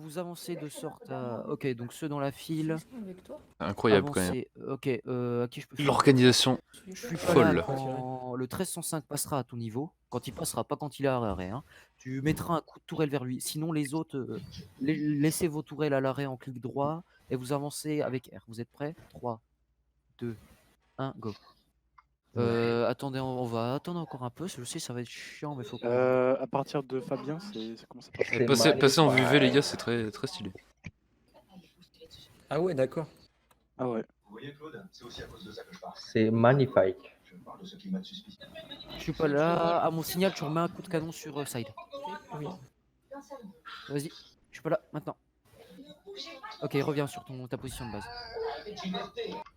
vous avancez de sorte à... Ok, donc ceux dans la file, Avec toi. Incroyable quand même. avancez. Ok, à qui je peux faire L'organisation Je suis pas là folle. quand le 1305 passera à ton niveau. Quand il passera, pas quand il est à l'arrêt. Hein. Tu mettras un coup de tourelle vers lui. Sinon, les autres, laissez vos tourelles à l'arrêt en clic droit et vous avancez avec R. Vous êtes prêts? 3, 2, 1, go. Attendez, on va attendre encore un peu. Je sais, ça va être chiant, mais faut pas. À partir de Fabien, ça commence à passer. Passer en VV, les gars, c'est très, très stylé. Ah ouais, d'accord. Ah ouais. C'est magnifique. Je suis pas là. À mon signal, tu remets un coup de canon sur side. Oui. Vas-y, je suis pas là maintenant. Ok, reviens sur ta position de base.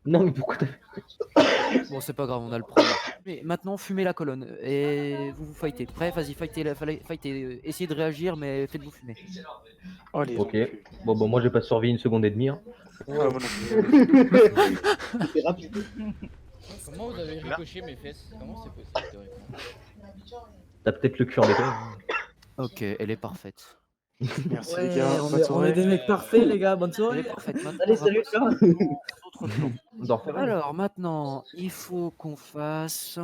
Non, mais pourquoi t'as fait... Bon, c'est pas grave, on a le problème. Mais maintenant, fumez la colonne et vous fightez. Prêt? Vas-y, fightez. Essayez de réagir, mais faites-vous fumer. Oh, les Ok. enculés. Bon, moi, j'ai pas survécu une seconde et demie. Hein. Ah, moi non plus. C'est rapide. Comment vous avez ricoché mes fesses? Comment c'est possible théoriquement? T'as peut-être le cul en béton. Ok, elle est parfaite. Merci Ouais, les gars. on, Bonne est, on soirée. est des mecs parfaits, les gars. Bonne Elle soirée. est parfaite. Maintenant, Allez, on va salut, passer ciao. aux autres plans. On doit en faire un. Alors, maintenant, il faut qu'on fasse...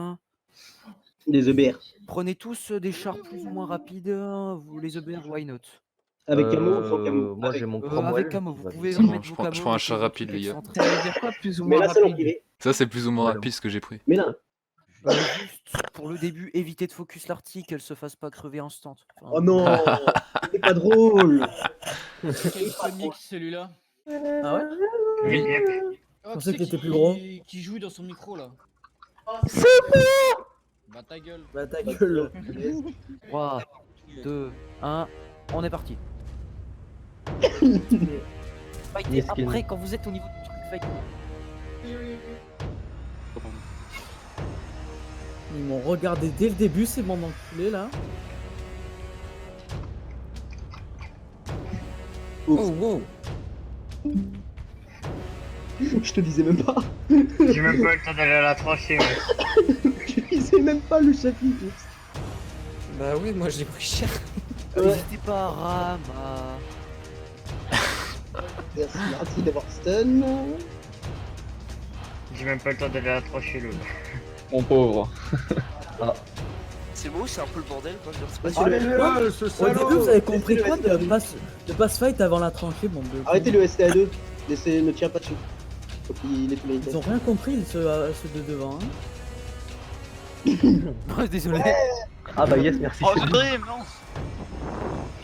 Des EBR. Prenez tous des chars plus ou moins rapides. Vous les EBR, why not? Avec camo ou sans camo? Moi, Avec. j'ai mon Avec Cromwell. camo, vous Vas-y. pouvez C'est bon, remettre je vos prends- je camos, prends un mettez char vos rapide, trucs les gars. excentrés. Ça veut dire quoi plus ou Mais moins là, c'est rapide? l'enculé. Ça, c'est plus ou moins Ouais, rapide ce que j'ai pris. Mais là. Juste pour le début, évitez de focus l'arty, qu'elle se fasse pas crever instant. Enfin, Oh non, c'est pas drôle. Quel comique celui-là? Ah ouais? Oui. Oh, pensais qui qu'il c'est était plus gros. Qui joue dans son micro là? Bah ta gueule. Bah ta gueule. 3, 2, 1, on est parti. Fightez Miskin. après, quand vous êtes au niveau du truc, fightez. Ils m'ont regardé dès le début, ces bandes d'enculés là. Oh wow. Je te disais même pas. J'ai même pas eu le temps d'aller à la tranchée. Je disais même pas le chapitre. Bah oui, moi j'ai pris cher. N'hésitez pas à ram. Merci Marty d'avoir stun. J'ai même pas eu le temps d'aller à la tranchée, le. Mon pauvre. C'est beau, c'est un peu le bordel quoi. Au début, vous avez compris quoi de pas se fight avant la tranchée, bande de. Arrêtez le STA2. Laissez, ne tire pas dessus. Faut qu'il ait tous les Ils ont rien compris, ceux de devant. Hein. Désolé. Ah bah yes, merci. Oh, Dream, non.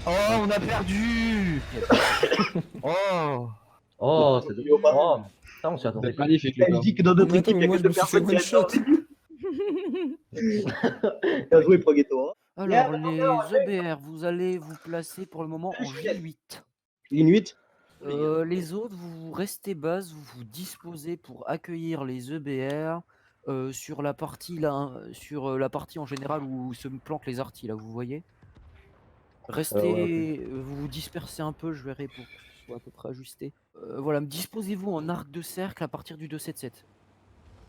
Oh, on a perdu. Oh. Oh, c'est de... Oh, ça, on s'y attendait pas. magnifique. Elle dit que dans notre Mais équipe, il y a moi, que je deux me suis fait personnes qui one shot. Bien joué, Progetto. Alors, les EBR, vous allez vous placer pour le moment en J8. Ligne 8. Les autres, vous restez base, vous vous disposez pour accueillir les EBR sur la partie là, sur la partie en général où se planquent les artis là, vous voyez. Restez, vous vous dispersez un peu, je verrai pour que ce soit à peu près ajusté. Voilà, disposez-vous en arc de cercle à partir du 277.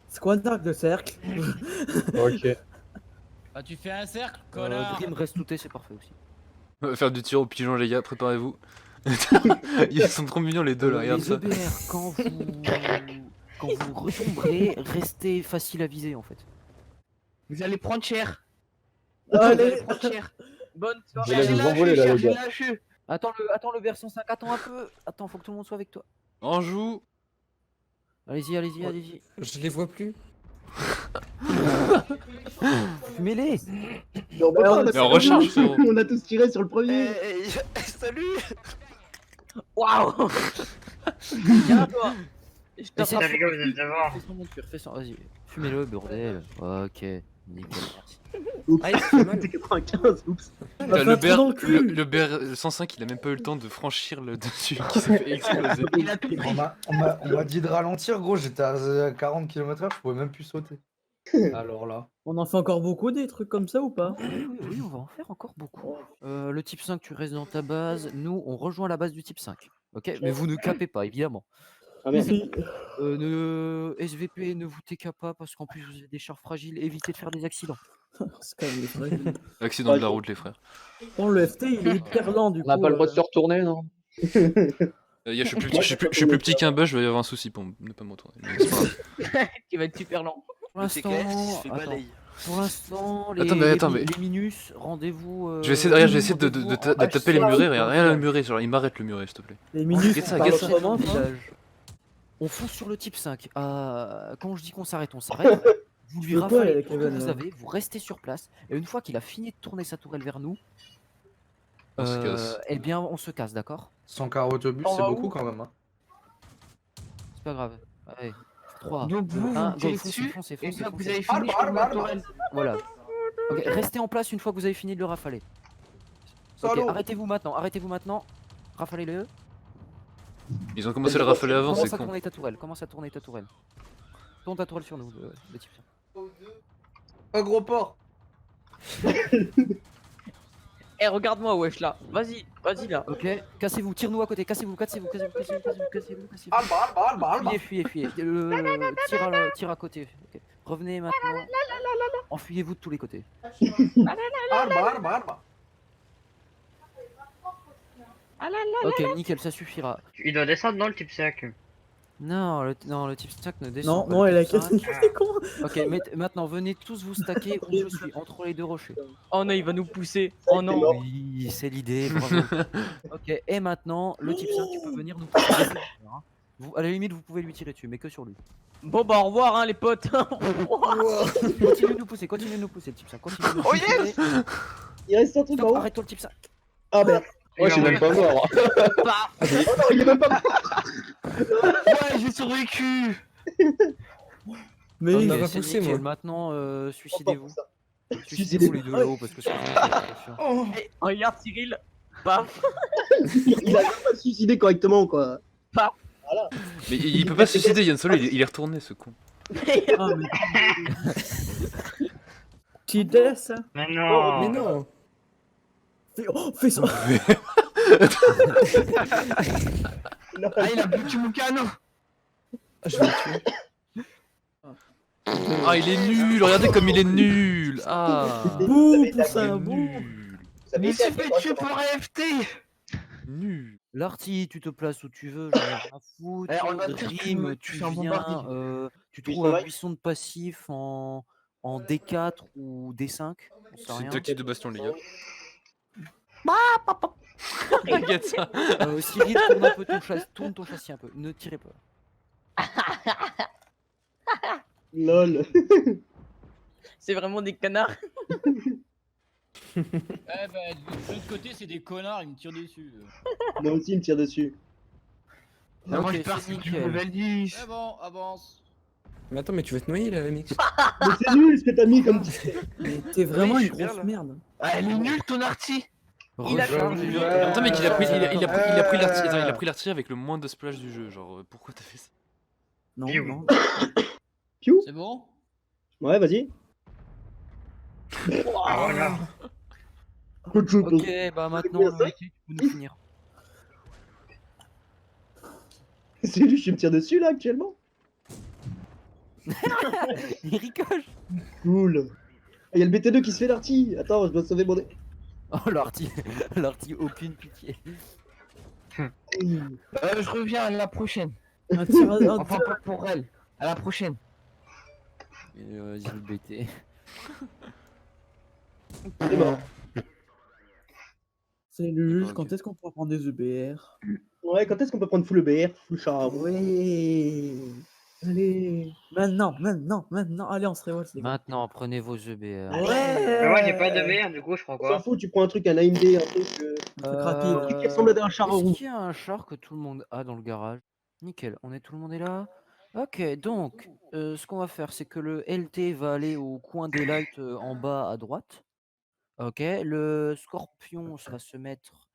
C'est quoi un arc de cercle? Ok. Bah tu fais un cercle, connard. Dream reste touté, c'est parfait aussi. On va faire du tir au pigeon, les gars, préparez-vous. Ils sont trop mignons les deux là, regarde Les ça. EBR, quand vous retomberez, restez facile à viser en fait. Vous allez prendre cher. Allez. Prendre cher. Bonne Vous soirée. allez nous envoler, là, les gars. Attends le BR105, attends un peu. Attends, faut que tout le monde soit avec toi. On joue. Allez-y, allez-y, allez-y. Je les vois plus. Fumez-les. Mais on peut pas, Mais on recharge, frérot. On a tous tiré sur le premier. Salut. Waouh. Viens toi. Je Fais t'attrape. Les gars, vous êtes devant. Fais son monture, fais son. Vas-y, fumez-le, bordel. Ok, nickel, merci. Oups. Ah, il fait mal. T'es 95, oups. On m'a fait Le un trou dans le BR, cul. le BR 105, il a même pas eu le temps de franchir le dessus qui s'est fait exploser. Il a tout pris. On m'a dit de ralentir, gros, j'étais à 40 km/h, je pouvais même plus sauter. Alors là. On en fait encore beaucoup des trucs comme ça ou pas? Oui, on va en faire encore beaucoup. Le type 5, tu restes dans ta base. Nous, on rejoint la base du type 5. Ok, mais vous ne capez pas, évidemment. Ah merde. SVP, ne vous TK pas parce qu'en plus vous avez des chars fragiles. Évitez de faire des accidents. C'est quand même des frères. Accident de la route, les frères. Bon, le FT il est hyper lent du coup. On n'a pas le droit de se retourner, non? Je suis plus petit qu'un bœuf, je vais y avoir un souci pour ne pas me retourner. Mais c'est pas grave. Qui va être super lent. Pour Le TKS, il se fait attends. balayer. Pour l'instant, Attends, mais- les minus, rendez-vous. Je vais essayer de rendez-vous en taper les H100. murets, regarde le muret, genre il m'arrête le muret s'il te plaît. Les minutes, Get ça, parlent get ça. autrement, ça. Village. On fonce sur le type 5. Quand je dis qu'on s'arrête, on s'arrête. Vous lui Le quoi, rafalez avec tout ce que Evan, vous là avez, vous restez sur place, et une fois qu'il a fini de tourner sa tourelle vers nous, On se casse. eh bien on se casse, d'accord? 100 carats autobus, On c'est va beaucoup où quand même. Hein. C'est pas grave. Allez, 3, Donc vous, 1, vous tirez foncez, dessus, foncez, et une foncez, fois que vous foncez. avez fini, je tourne la tourelle. Voilà. Ok, restez en place une fois que vous avez fini de le rafaler. Ok, Salaud. arrêtez-vous maintenant. Rafalez-le. Ils ont commencé à le rafaler avant, c'est Commence à con. tourner ta tourelle, Tourne ta tourelle sur nous, le type 5. Un gros porc. Eh, regarde-moi, wesh, là. Vas-y là. Ok, cassez-vous, tire-nous à côté, cassez-vous. Alba. Fuyez. Tire à côté. Ok. Revenez maintenant. Enfuyez-vous de tous les côtés. Alba. Ok, nickel, ça suffira. Il doit descendre dans le type 5. Non, le type 5 ne descend pas. Non, le elle a type 5. c'est con. Ok, maintenant venez tous vous stacker où je suis, entre les deux rochers. Oh non, il va nous pousser. Oh non. Oui, c'est l'idée, bravo. Ok, et maintenant, le type 5, tu peux venir nous pousser. À la limite, vous pouvez lui tirer dessus, mais que sur lui. Bon bah au revoir hein les potes. Continue de nous pousser, le type 5. Continue de nous pousser. Il reste un truc en Stop, haut. arrête-toi le type 5. Ah merde. Moi, je suis même pas mort. Oh non, il est même pas. Ouais, j'ai survécu. Mais Ok, il m'a pas c'est poussé, nickel, moi. maintenant, suicidez-vous. Suicidez-vous. Suicidez-vous les deux là-haut, parce que c'est vraiment Eh, regarde Cyril. Paf. Il a même pas suicidé correctement quoi. Mais il peut pas se suicider, Yann Solo, il est retourné ce con. Ah, mais... Petit death, ça. Mais non. Mais non. Fais ça. Ah, il a buté mon canon. Je vais le tuer. Ah, il est nul, regardez comme il est nul. Ah, Bouh, il poussin, est bouh. nul. Ça Mais fait tu fais tuer pour AFT. Nul. L'arty, tu te places où tu veux, j'en ai rien à foutre. Eh, on va dire que Dream, tu tu fais un viens, bombardier. tu Buisson trouves un Light. buisson de passif en D4 ou D5, on sait C'est rien. deux types de bastion, les gars. Regarde ça. Cyril, tourne un peu tourne ton châssis un peu, ne tirez pas. lol. C'est vraiment des canards. Eh bah, de l'autre côté, c'est des connards, ils me tirent dessus. Moi aussi il me tire dessus. Non, moi Ok, je pars c'est si tu nickel. level 10. Eh bon, avance. Mais attends, mais tu vas te noyer là, la mix. Mais c'est nul ce que t'as mis comme. Mais t'es vraiment Oui, je une suis bien, grosse là. merde. Ah, elle est nulle ton arty. Il a Recharge. Attends, mec, il a pris l'artillerie, attends, il a pris l'artillerie avec le moins de splash du jeu. Genre, pourquoi t'as fait ça? Non, Piou. non. Piou. C'est bon? Ouais vas-y. Ah, voilà. Coup de chou. Ok, bah maintenant, Combien, cinq tu peux nous finir. C'est lui qui me tire dessus là actuellement. Il ricoche. Cool. Il y a le BT2 qui se fait l'arty. Attends, je dois sauver mon nez. Oh, l'arty, aucune pitié. Je reviens à la prochaine. Un tir à- Enfin, pas pour elle. À la prochaine. Vas-y, le BT. C'est bon. C'est nul, Ok. quand est-ce qu'on pourra prendre des EBR? Ouais, quand est-ce qu'on peut prendre full EBR, full char? Ouais. Allez. Maintenant. Allez, on se révolte, les gars. Maintenant, prenez vos EBR. Mais moi j'ai pas de VR, du coup je prends On s'en quoi? fout, tu prends un truc, un AMD, un truc. truc rapide. Un truc qui ressemble à un char en Est-ce roue. qu'il y a un char que tout le monde a dans le garage? Nickel, tout le monde est là. Ok, donc, ce qu'on va faire, c'est que le LT va aller au coin des lights en bas à droite. Ok, le Scorpion va se mettre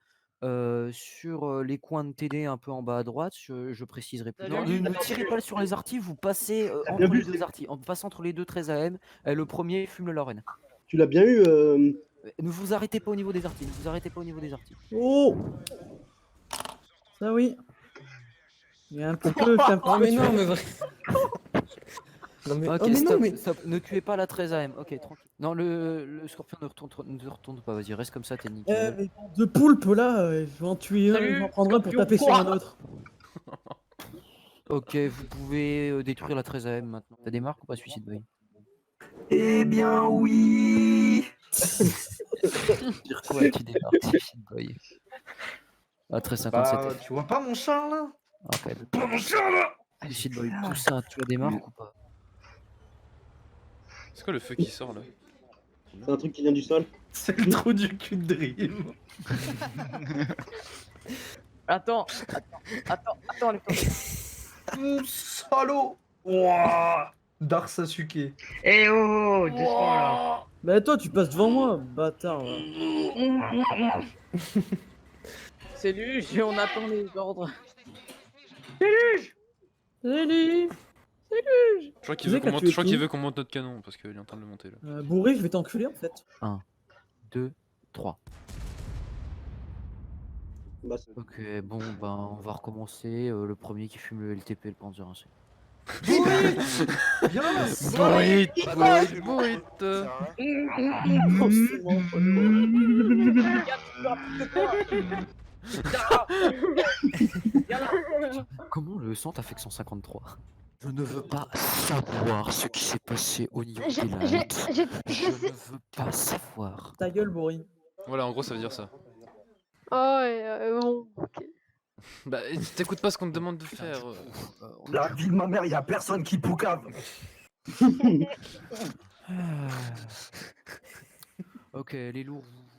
sur les coins de TD un peu en bas à droite. Je préciserai plus. Non, ne tirez pas sur les artis, vous passez entre bien vu, les deux artis. On passe entre les deux 13 AM. Le premier fume le Lorraine. Tu l'as bien eu. Ne vous arrêtez pas au niveau des artis. Oh. Ça oui. Il y a un petit peu. Ah, mais non, mais vrai. Non mais, Ok, oh, mais stop, non mais. stop, ne tuez pas la 13 AM. Ok, tranquille. Non, le scorpion ne retourne pas, vas-y, reste comme ça, t'es Eh, nickel. mais de poulpe là, je vais en tuer un, Salut, je vais en prendre un pour scorpion. taper sur un autre. Ok, vous pouvez détruire la 13 AM maintenant. T'as des marques ou pas, Suicide Boy? Eh bien, oui. Dire quoi, tu démarques, Suicide Boy? Ah, 1357. Bah, tu vois pas mon char là? Ok, Pas mon char là. Suicide Boy, Poussin, tu as des marques ou pas? C'est quoi le feu qui sort là? C'est un truc qui vient du sol. C'est le trou du cul de Dream. Attends, les Mon salaud. Ouah. Dark Sasuke. Eh oh, doucement là. Mais toi, tu passes devant moi, bâtard. là. C'est lui, on attend les ordres. Salut. Je crois qu'il Tu sais veut que qu'on monte, tu es je crois qu'il qui veut qu'on monte notre canon parce qu'il est en train de le monter là. Bourré, je vais t'enculer en fait. 1, 2, 3. Bah, Ok, bon, ben, on va recommencer. Le premier qui fume le LTP, le Panzer. Hein, Bien. Boit, boit. Comment le sang t'a fait que 153? Je ne veux pas savoir ce qui s'est passé au niveau des lights. Je ne veux pas savoir. Ta gueule, Bourré. Voilà, en gros, ça veut dire ça. Oh, bon, ok. Bah, t'écoutes pas ce qu'on te demande de faire. La vie de ma mère, y a personne qui poucave. Ok, les lourds, vous